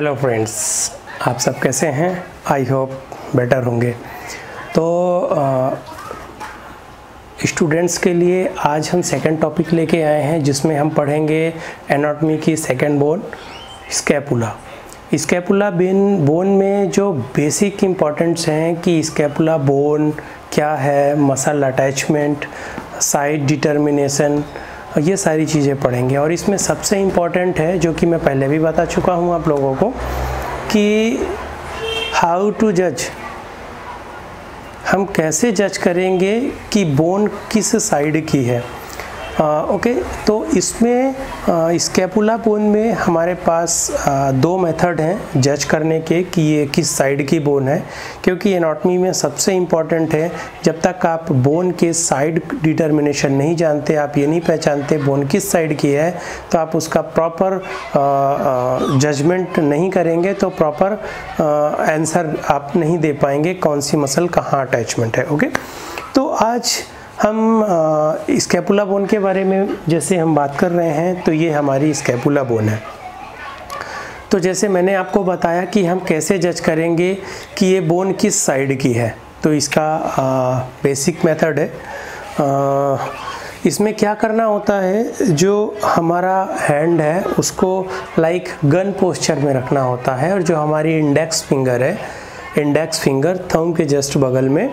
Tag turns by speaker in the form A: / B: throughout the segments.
A: Hello friends, आप सब कैसे हैं? आई होप बेटर होंगे। तो स्टूडेंट्स के लिए आज हम सेकंड टॉपिक लेके आए हैं जिसमें हम पढ़ेंगे एनाटॉमी की second bone scapula. Scapula bone में जो बेसिक इम्पॉर्टेंट्स हैं कि स्कैपुला बोन क्या है, मसल अटैचमेंट, साइड डिटर्मिनेशन, ये सारी चीज़ें पढ़ेंगे। और इसमें सबसे इम्पॉर्टेंट है जो कि मैं पहले भी बता चुका हूँ आप लोगों को कि हाउ टू जज, हम कैसे जज करेंगे कि बोन किस साइड की है। ओके, तो इसमें स्कैपुला बोन में हमारे पास दो मेथड हैं जज करने के कि ये किस साइड की बोन है, क्योंकि एनाटॉमी में सबसे इम्पॉर्टेंट है जब तक आप बोन के साइड डिटर्मिनेशन नहीं जानते, आप ये नहीं पहचानते बोन किस साइड की है, तो आप उसका प्रॉपर जजमेंट नहीं करेंगे, तो प्रॉपर आंसर आप नहीं दे पाएंगे कौन सी मसल कहाँ अटैचमेंट है। ओके, तो आज हम स्कैपुला बोन के बारे में जैसे हम बात कर रहे हैं, तो ये हमारी स्कैपुला बोन है। तो जैसे मैंने आपको बताया कि हम कैसे जज करेंगे कि ये बोन किस साइड की है, तो इसका बेसिक मेथड है। इसमें क्या करना होता है, जो हमारा हैंड है उसको लाइक गन पोस्चर में रखना होता है, और जो हमारी इंडेक्स फिंगर है, इंडेक्स फिंगर थंब के जस्ट बगल में,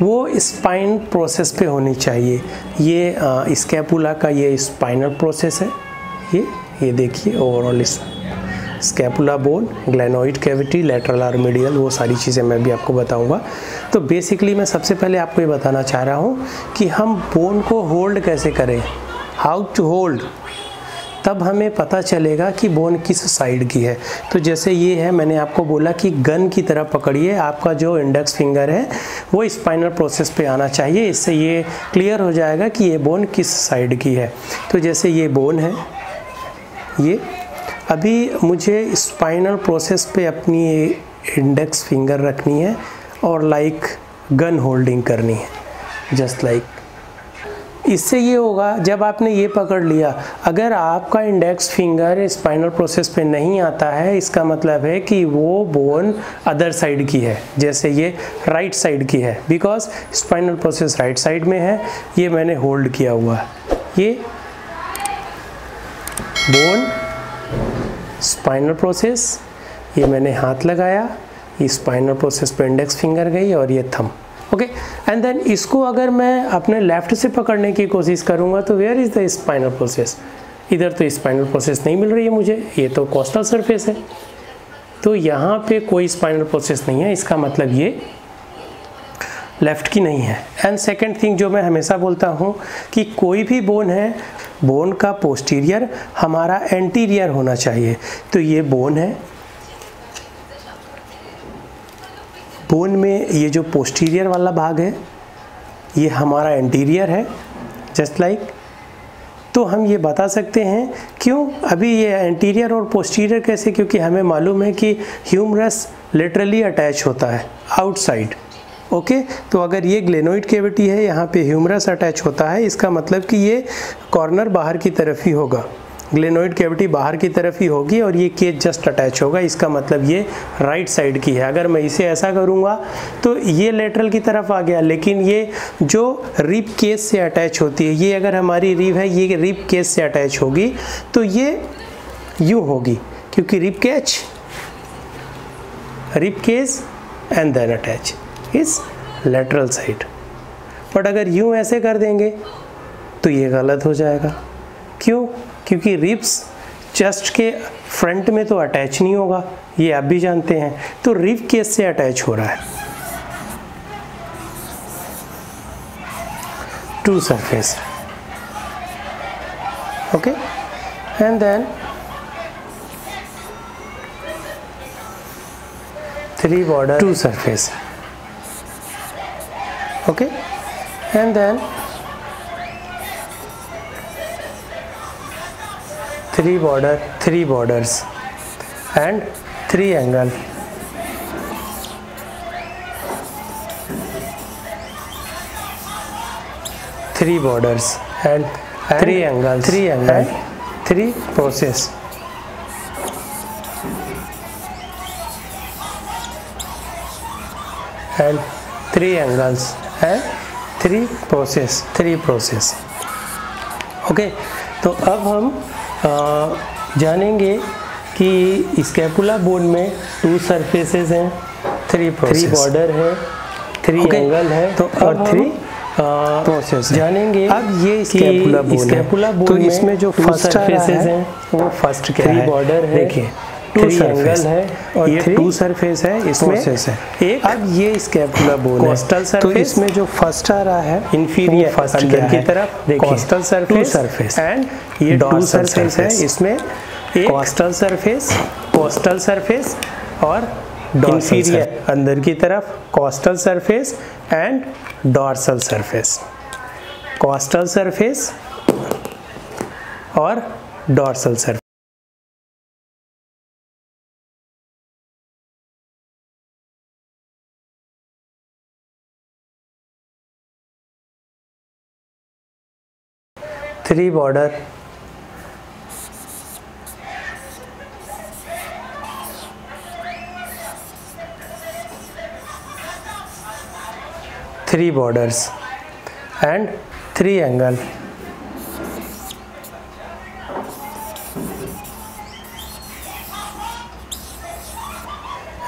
A: वो स्पाइन प्रोसेस पे होनी चाहिए। ये स्कैपुला का ये स्पाइनल प्रोसेस है। ये देखिए overall scapula bone, glenoid cavity, lateral और मीडियल, वो सारी चीज़ें मैं भी आपको बताऊंगा। तो बेसिकली मैं सबसे पहले आपको ये बताना चाह रहा हूँ कि हम बोन को होल्ड कैसे करें, हाउ टू होल्ड, तब हमें पता चलेगा कि बोन किस साइड की है। तो जैसे ये है, मैंने आपको बोला कि गन की तरह पकड़िए, आपका जो इंडेक्स फिंगर है वो स्पाइनल प्रोसेस पे आना चाहिए, इससे ये क्लियर हो जाएगा कि ये बोन किस साइड की है। तो जैसे ये बोन है, ये अभी मुझे स्पाइनल प्रोसेस पे अपनी इंडेक्स फिंगर रखनी है और लाइक गन होल्डिंग करनी है, जस्ट लाइक। इससे ये होगा, जब आपने ये पकड़ लिया, अगर आपका इंडेक्स फिंगर स्पाइनल प्रोसेस पे नहीं आता है, इसका मतलब है कि वो बोन अदर साइड की है। जैसे ये राइट साइड की है, because spinal process right side में है, ये मैंने होल्ड किया हुआ है। ये बोन, स्पाइनल प्रोसेस, ये मैंने हाथ लगाया, ये स्पाइनल प्रोसेस पे इंडेक्स फिंगर गई और ये थंब। ओके, एंड देन इसको अगर मैं अपने लेफ्ट से पकड़ने की कोशिश करूंगा तो where is the spinal process, इधर तो स्पाइनल प्रोसेस नहीं मिल रही है मुझे, ये तो कोस्टल सरफेस है, तो यहाँ पे कोई स्पाइनल प्रोसेस नहीं है, इसका मतलब ये लेफ्ट की नहीं है। एंड सेकेंड थिंग जो मैं हमेशा बोलता हूँ कि कोई भी बोन है, बोन का पोस्टीरियर हमारा एंटीरियर होना चाहिए। तो ये बोन है, बोन में ये जो पोस्टीरियर वाला भाग है ये हमारा एंटीरियर है, जस्ट लाइक। तो हम ये बता सकते हैं क्यों अभी ये एंटीरियर और पोस्टीरियर कैसे, क्योंकि हमें मालूम है कि ह्यूमरस लिटरली अटैच होता है आउटसाइड। ओके, तो अगर ये ग्लेनोइड कैविटी है, यहाँ पे ह्यूमरस अटैच होता है, इसका मतलब कि ये कॉर्नर बाहर की तरफ ही होगा, ग्लेनोइड कैविटी बाहर की तरफ ही होगी और ये केस जस्ट अटैच होगा, इसका मतलब ये राइट साइड की है। अगर मैं इसे ऐसा करूँगा तो ये लेटरल की तरफ आ गया, लेकिन ये जो रिब केस से अटैच होती है, ये अगर हमारी रिब है, ये रिब केस से अटैच होगी, तो ये यूँ होगी, क्योंकि rib case and then attach is lateral side. But अगर यूँ ऐसे कर देंगे तो ये गलत हो जाएगा। क्यों? क्योंकि रिब्स चेस्ट के फ्रंट में तो अटैच नहीं होगा, ये आप भी जानते हैं, तो रिब केस से अटैच हो रहा है to surface. Okay, and then 3 border to surface. Okay, and then 3 borders and 3 angle, 3 borders and 3 angles, 3 process। and 3 angles and 3 process। Okay, तो अब हम जानेंगे कि स्कैपुला बोन में 2 सरफेसेस हैं, 3 बॉर्डर है, 3 एंगल है, तो और 3 प्रोसेस जानेंगे। अब ये स्कैपुला बोन तो इसमें जो फर्स्ट सरफेसेस हैं वो फर्स्ट क्या है, 3 बॉर्डर है, देखिए 2 एंगल है और ये 2 सरफेस है, इसमें है एक। अब ये स्कैपुला बोन है, कोस्टल सरफेस, तो इसमें जो फर्स्ट आ रहा है इंफीरियर फर्स्ट अंदर की तरफ, देखिए कोस्टल सरफेस एंड ये 2 सरफेस है, इसमें एक कोस्टल सरफेस और इंफीरियर अंदर की तरफ costal surface and dorsal surface, costal surface और dorsal surface. Three border, three borders and 3 angle,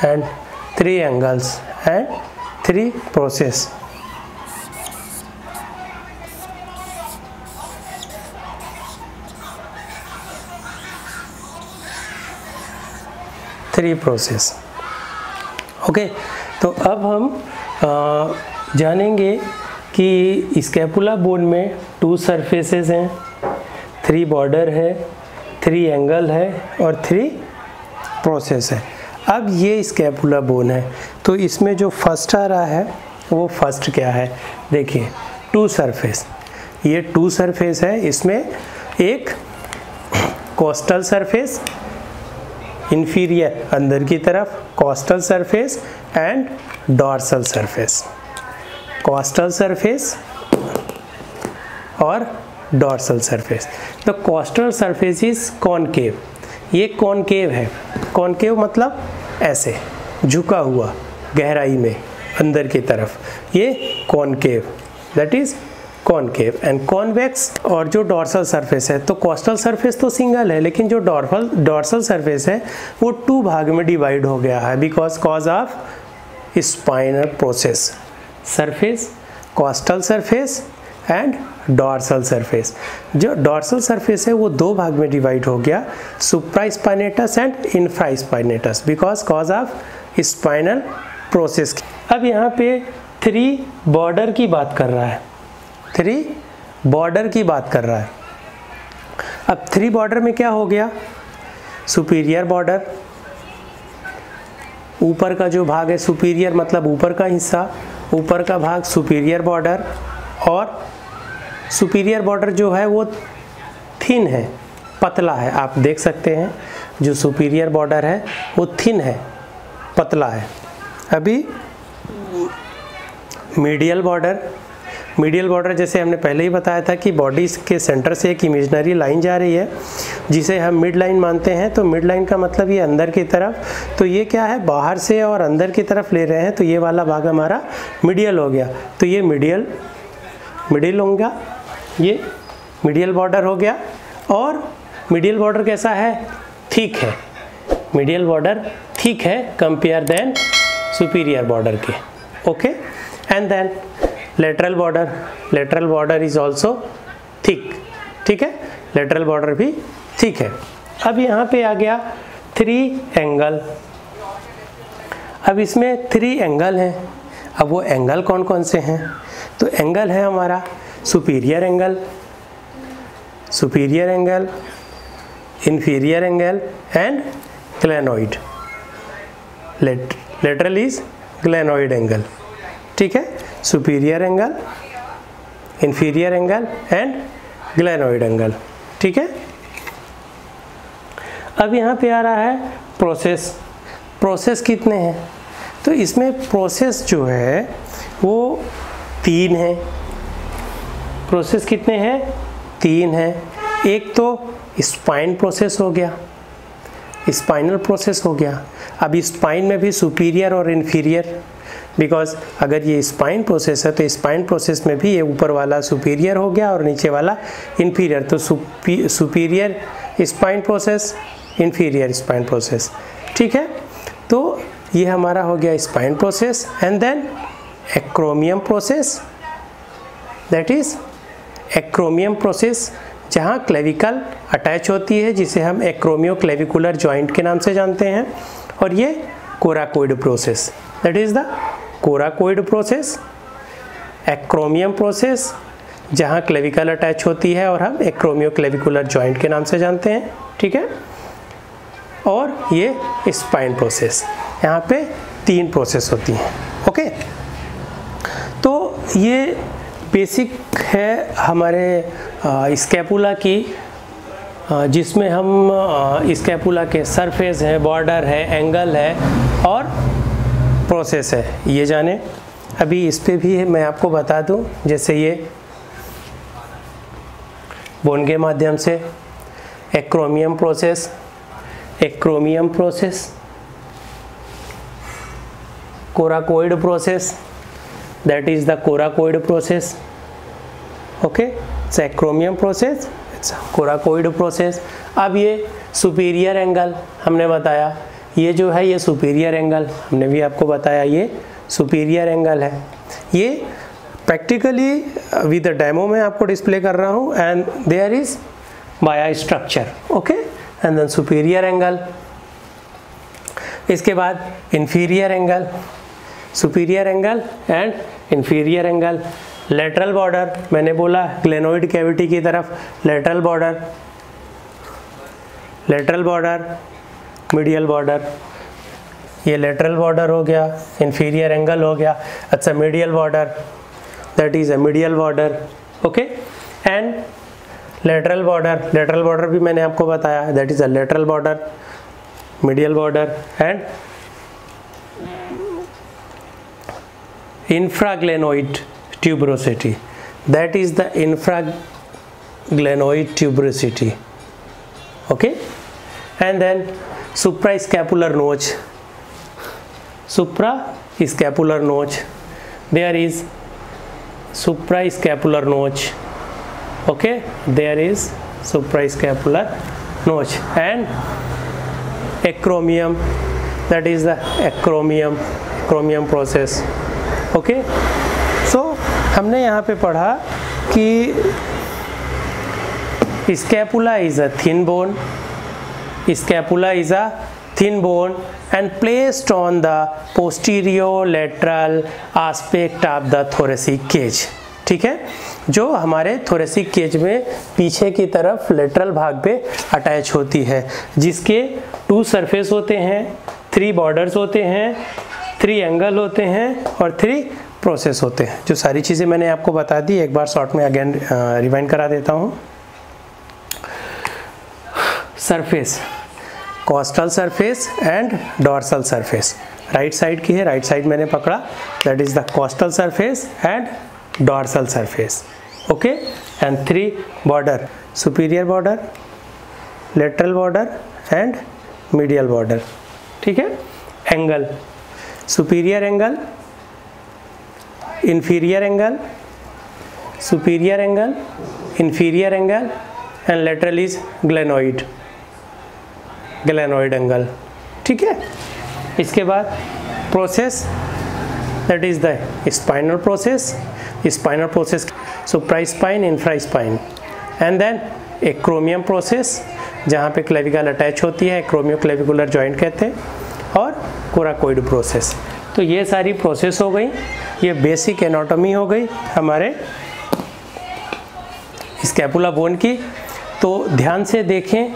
A: and 3 angles and 3 process। Okay, तो अब हम जानेंगे कि स्कैपुला बोन में 2 सरफेसेस हैं, 3 बॉर्डर है, 3 एंगल है और 3 प्रोसेस है। अब ये स्कैपुला बोन है, तो इसमें जो फर्स्ट आ रहा है वो फर्स्ट क्या है, देखिए 2 सरफेस, ये 2 सरफेस है, इसमें एक कोस्टल सरफेस इंफीरियर अंदर की तरफ, costal surface and dorsal surface, costal surface और dorsal surface. The costal surface is concave, ये कॉनकेव है, कॉनकेव मतलब ऐसे झुका हुआ गहराई में अंदर की तरफ, ये concave, that is concave and convex. और जो डॉर्सल सरफेस है, तो कोस्टल सरफेस तो सिंगल है, लेकिन जो डॉर्सल सरफेस है वो 2 भाग में डिवाइड हो गया है because cause of spinal process. Surface costal surface and dorsal surface, जो डॉर्सल सरफेस है वो 2 भाग में डिवाइड हो गया, supraspinatus and infraspinatus, because cause of spinal process. अब यहाँ पे 3 बॉर्डर की बात कर रहा है, 3 बॉर्डर की बात कर रहा है। अब 3 बॉर्डर में क्या हो गया, सुपीरियर बॉर्डर, ऊपर का जो भाग है सुपीरियर मतलब ऊपर का हिस्सा, ऊपर का भाग सुपीरियर बॉर्डर, और सुपीरियर बॉर्डर जो है वो थिन है, पतला है, आप देख सकते हैं जो सुपीरियर बॉर्डर है वो थिन है, पतला है। अभी मीडियल बॉर्डर, मीडियल बॉर्डर जैसे हमने पहले ही बताया था कि बॉडी के सेंटर से एक इमेजिनरी लाइन जा रही है जिसे हम मिड लाइन मानते हैं, तो मिड लाइन का मतलब ये अंदर की तरफ, तो ये क्या है बाहर से और अंदर की तरफ ले रहे हैं, तो ये वाला भाग हमारा मीडियल हो गया, तो ये मिडिल होगा, ये मीडियल बॉर्डर हो गया। और मीडियल बॉर्डर कैसा है, थिक है, मीडियल बॉर्डर थिक है कंपेयर देन सुपीरियर बॉर्डर के, okay. And then lateral border is also thick, ठीक है, लेटरल बॉर्डर भी थिक है। अब यहाँ पे आ गया 3 एंगल, अब इसमें 3 एंगल हैं। अब वो एंगल कौन कौन से हैं, तो एंगल है हमारा superior angle, inferior angle and glenoid, lateral is glenoid angle, ठीक है, superior angle, inferior angle and glenoid angle, ठीक है। अब यहाँ पे आ रहा है प्रोसेस कितने हैं, तो इसमें प्रोसेस जो है वो 3 है, प्रोसेस कितने हैं, 3 है। एक तो स्पाइन प्रोसेस हो गया, स्पाइनल प्रोसेस हो गया। अब स्पाइन में भी सुपीरियर और इन्फीरियर, बिकॉज अगर ये स्पाइन प्रोसेस है तो स्पाइन प्रोसेस में भी ये ऊपर वाला सुपीरियर हो गया और नीचे वाला इन्फीरियर, तो superior spine process, inferior spine process, ठीक है। तो ये हमारा हो गया spine process. And then acromion process, that is acromion process, जहाँ क्लेविकल अटैच होती है, जिसे हम एक्रोमियो क्लेविकुलर जॉइंट के नाम से जानते हैं। और ये coracoid process, that is the coracoid process. एक्रोमियम process जहाँ क्लेविकल अटैच होती है और हम एक्रोमियो क्लेविकुलर जॉइंट के नाम से जानते हैं, ठीक है। और ये स्पाइन प्रोसेस, यहाँ पे 3 प्रोसेस होती हैं, ओके। तो ये बेसिक है हमारे स्कैपुला की, जिसमें हम स्कैपुला के सरफेस है, बॉर्डर है, एंगल है और प्रोसेस है, ये जाने। अभी इस पे भी मैं आपको बता दूं, जैसे ये बोन के माध्यम से एक्रोमियम process, एक्रोमियम process, coracoid process, that is the coracoid process, okay, it's acromium process, it's coracoid process। अब ये सुपीरियर एंगल हमने बताया, ये जो है ये सुपीरियर एंगल हमने भी आपको बताया, ये सुपीरियर एंगल है। ये प्रैक्टिकली विद डेमो में आपको डिस्प्ले कर रहा हूँ। एंड देयर इज बाया structure, okay, and then superior angle. इसके बाद inferior angle, superior angle and inferior angle. Lateral border, मैंने बोला ग्लेनोइड कैविटी की तरफ lateral border, lateral border, medial border, ये लेटरल बॉर्डर हो गया, इंफीरियर एंगल हो गया। अच्छा, medial border, that is a medial border, okay. And lateral border, lateral border भी मैंने आपको बताया, that is a lateral border, medial border and infraglenoid tuberosity, that is the infraglenoid tuberosity, okay. And then suprascapular notch, suprascapular notch, there is suprascapular notch, okay, there is suprascapular notch। And acromium, that is the acromium process, okay. So हमने यहाँ पे पढ़ा कि scapula is a thin bone, scapula is a thin bone and placed on the posterior lateral aspect of the thoracic cage, ठीक है, जो हमारे thoracic cage में पीछे की तरफ लेटरल भाग पे अटैच होती है, जिसके 2 सरफेस होते हैं, 3 बॉर्डर्स होते हैं, 3 एंगल होते हैं और 3 प्रोसेस होते हैं। जो सारी चीज़ें मैंने आपको बता दी, एक बार शॉर्ट में अगेन रिवाइंड करा देता हूँ। Surface, costal surface and dorsal surface, right side की है, राइट साइड मैंने पकड़ा, that is the costal surface and dorsal surface, okay. And 3 border, superior border, lateral border and medial border, ठीक है। Angle, superior angle, inferior angle, superior angle, inferior angle and lateral is glenoid, glenoid angle, ठीक है। इसके बाद process, that is the spinal process, spinal process, supraspine, infraspine, and then acromion process, जहाँ पे clavicle attach होती है, एक्रोमियो clavicular joint कहते हैं, और कोराकोइड प्रोसेस। तो ये सारी प्रोसेस हो गई, ये बेसिक एनाटॉमी हो गई हमारे स्कैपुला बोन की। तो ध्यान से देखें,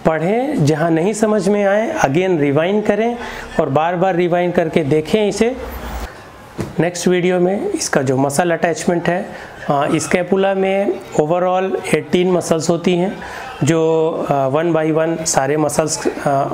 A: पढ़ें, जहाँ नहीं समझ में आए अगेन रिवाइंड करें और बार बार रिवाइंड करके देखें इसे। नेक्स्ट वीडियो में इसका जो मसल अटैचमेंट है, स्कैपुला में ओवरऑल 18 मसल्स होती हैं, जो 1 बाय 1 सारे मसल्स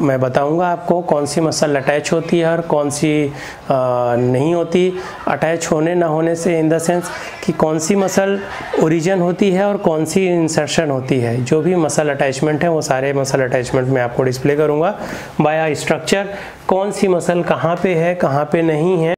A: मैं बताऊंगा आपको, कौन सी मसल अटैच होती है और कौन सी नहीं होती। अटैच होने ना होने से इन द सेंस कि कौन सी मसल ओरिजिन होती है और कौन सी इंसर्शन होती है। जो भी मसल अटैचमेंट है वो सारे मसल अटैचमेंट मैं आपको डिस्प्ले करूंगा। बाया स्ट्रक्चर, कौन सी मसल कहाँ पे है, कहाँ पे नहीं है,